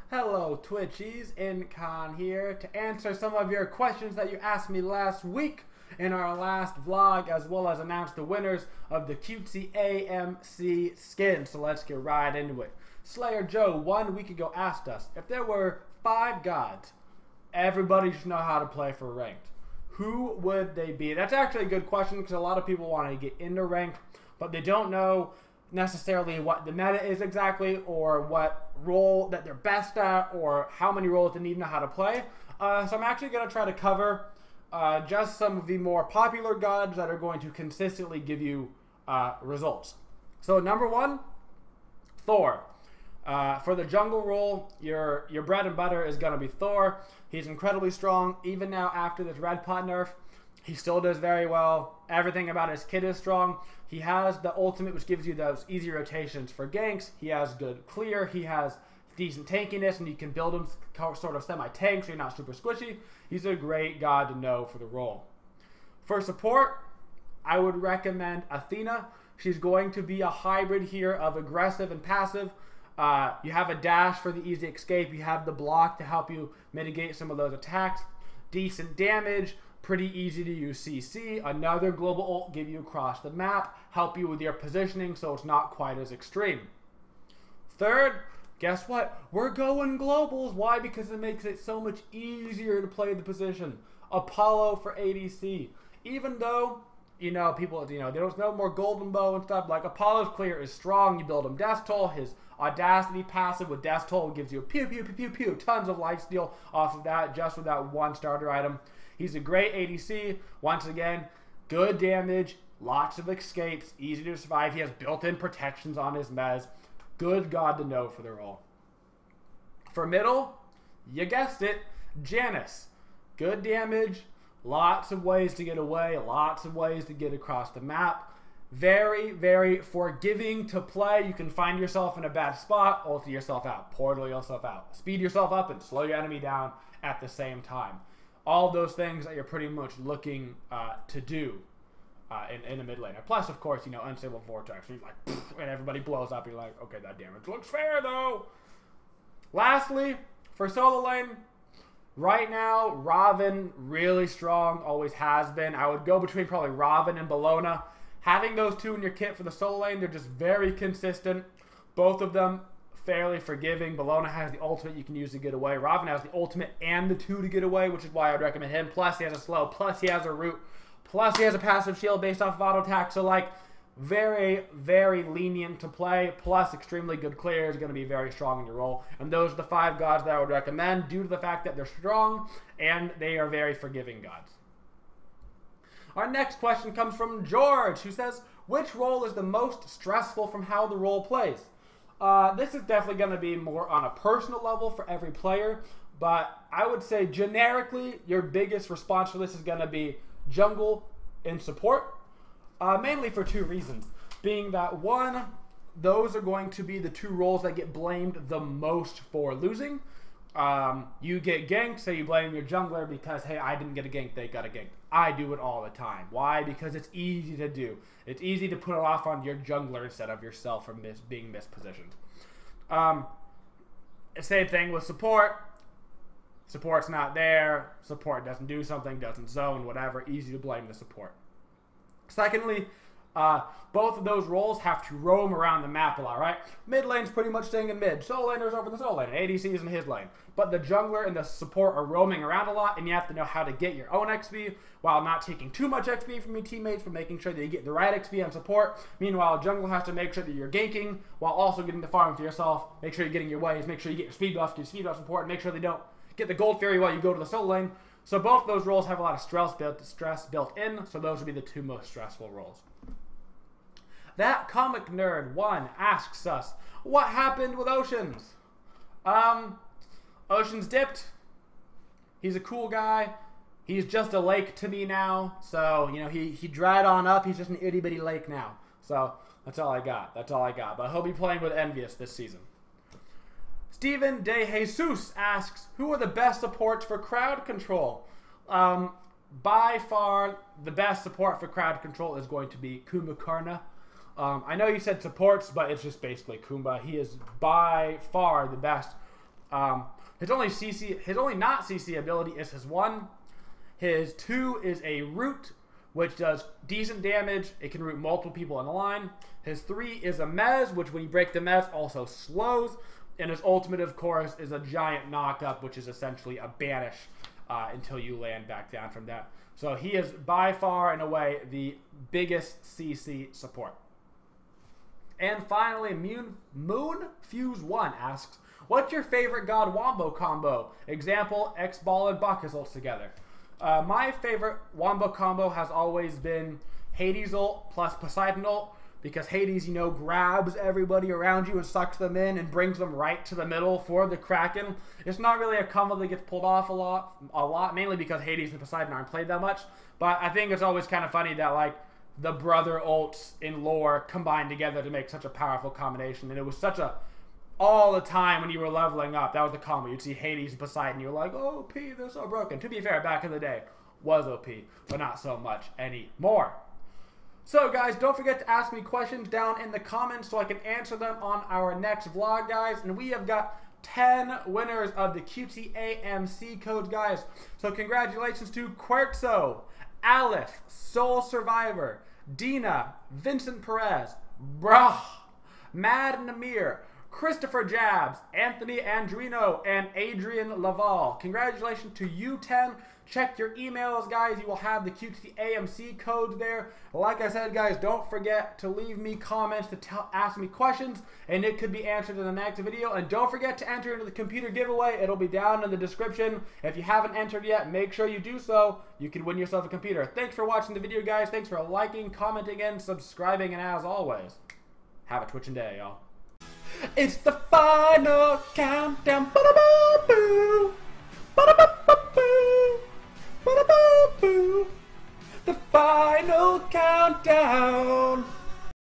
Hello Twitchies, Incon here to answer some of your questions that you asked me last week in our last vlog, as well as announce the winners of the CUTSEY AMC skin. So let's get right into it. Slayer Joe 1 week ago asked us, if there were 5 gods everybody should know how to play for ranked, who would they be? That's actually a good question because a lot of people want to get into ranked, but they don't know necessarily what the meta is exactly, or what role that they're best at, or how many roles they need to know how to play. So I'm actually going to try to cover just some of the more popular gods that are going to consistently give you results. So number 1, Thor. For the jungle role, your bread and butter is going to be Thor. He's incredibly strong. Even now after this red pot nerf, he still does very well. Everything about his kit is strong. He has the ultimate, which gives you those easy rotations for ganks. He has good clear. He has decent tankiness, and you can build him sort of semi-tank, so you're not super squishy. He's a great god to know for the role. For support, I would recommend Athena. She's going to be a hybrid here of aggressive and passive. You have a dash for the easy escape. You have the block to help you mitigate some of those attacks. Decent damage. Pretty easy to use CC. Another global ult give you across the map, help you with your positioning so it's not quite as extreme. Third, guess what? We're going globals. Why? Because it makes it so much easier to play the position. Apollo for ADC. Even though, people, there's no more golden bow and stuff, like Apollo's clear is strong. You build him Death Toll. His Audacity passive with Death Toll gives you pew, pew, pew, pew, pew, tons of lifesteal off of that, just with that one starter item. He's a great ADC. Once again, good damage, lots of escapes, easy to survive. He has built-in protections on his mez. Good god to know for the role. For middle, you guessed it, Janice. Good damage, lots of ways to get away, lots of ways to get across the map. Very, very forgiving to play. You can find yourself in a bad spot, ult yourself out, portal yourself out, speed yourself up, and slow your enemy down at the same time. All those things that you're pretty much looking to do in a mid laner. Plus, of course, unstable vortex. You're like, and everybody blows up. You're like, okay, that damage looks fair though. Lastly, for solo lane, right now, Raven really strong. Always has been. I would go between probably Raven and Bologna. Having those two in your kit for the solo lane, they're just very consistent. Both of them fairly forgiving. Bologna has the ultimate you can use to get away. Raven has the ultimate and the 2 to get away, which is why I would recommend him. Plus, he has a slow. Plus, he has a root. Plus, he has a passive shield based off of auto attack. So, like, very, very lenient to play. Plus, extremely good clear is going to be very strong in your role. And those are the 5 gods that I would recommend due to the fact that they're strong and they are very forgiving gods. Our next question comes from George, who says, which role is the most stressful from how the role plays? This is definitely going to be more on a personal level for every player, but I would say generically, your biggest response for this is going to be jungle and support, mainly for 2 reasons. Being that 1, those are going to be the 2 roles that get blamed the most for losing. You get ganked, so you blame your jungler because, hey, I didn't get a gank, they got a gank. I do it all the time. Why? Because it's easy to do. It's easy to put it off on your jungler instead of yourself from being mispositioned. Same thing with support. Support's not there. Support doesn't do something, doesn't zone, whatever. Easy to blame the support. Secondly, both of those roles have to roam around the map a lot, right? Mid lane's pretty much staying in mid. Solo laner's over in the solo lane. ADC is in his lane. But the jungler and the support are roaming around a lot, and you have to know how to get your own XP while not taking too much XP from your teammates, for making sure that you get the right XP on support. Meanwhile, jungler has to make sure that you're ganking while also getting the farm for yourself. Make sure you're getting your waves. Make sure you get your speed buff support, and make sure they don't get the gold fairy while you go to the solo lane. So both of those roles have a lot of stress built in, so those would be the 2 most stressful roles. That Comic Nerd 1 asks us, what happened with Oceans? Oceans dipped. He's a cool guy. He's just a lake to me now. So, he dried on up. He's just an itty bitty lake now. So, that's all I got. That's all I got. But he'll be playing with Envious this season. Steven De Jesus asks, who are the best supports for crowd control? by far the best support for crowd control is going to be Kumbhakarna. I know you said supports, but it's just basically Kumbha. He is by far the best. His only not CC ability is his 1. His 2 is a root, which does decent damage. It can root multiple people in a line. His 3 is a mez, which when you break the mez also slows. And his ultimate, of course, is a giant knock-up, which is essentially a banish until you land back down from that. So he is by far, in a way, the biggest CC support. And finally, Moonfuse1 asks, what's your favorite God Wombo combo? Example, X-Ball and Bacchus ults together. My favorite Wombo combo has always been Hades ult plus Poseidon ult, because Hades, you know, grabs everybody around you and sucks them in and brings them right to the middle for the Kraken. It's not really a combo that gets pulled off a lot, mainly because Hades and Poseidon aren't played that much. But I think it's always kind of funny that, like, the brother ults in lore combined together to make such a powerful combination. And it was such a, all the time when you were leveling up, that was the combo. You'd see Hades and Poseidon, you're like, oh, OP, they're so broken. To be fair, back in the day, was OP, but not so much anymore. So guys, don't forget to ask me questions down in the comments so I can answer them on our next vlog, guys. And we have got 10 winners of the CUTSEY AMC codes, guys. So congratulations to Quertzo, Aleph, Soul Survivor, Dina, Vincent Perez, Brah, Mad Namir, Christopher Jabs, Anthony Andrino, and Adrian Laval. Congratulations to you 10. Check your emails, guys. You will have the CUTSEY AMC codes there. Like I said, guys, don't forget to leave me comments to ask me questions, and it could be answered in the next video. And don't forget to enter into the computer giveaway. It'll be down in the description. If you haven't entered yet, make sure you do so. You can win yourself a computer. Thanks for watching the video, guys. Thanks for liking, commenting, and subscribing. And as always, have a twitching day, y'all. It's the final countdown. Ba-da-ba-boo. Ba-da-ba-ba-boo. Ba-da-ba-boo. The final countdown.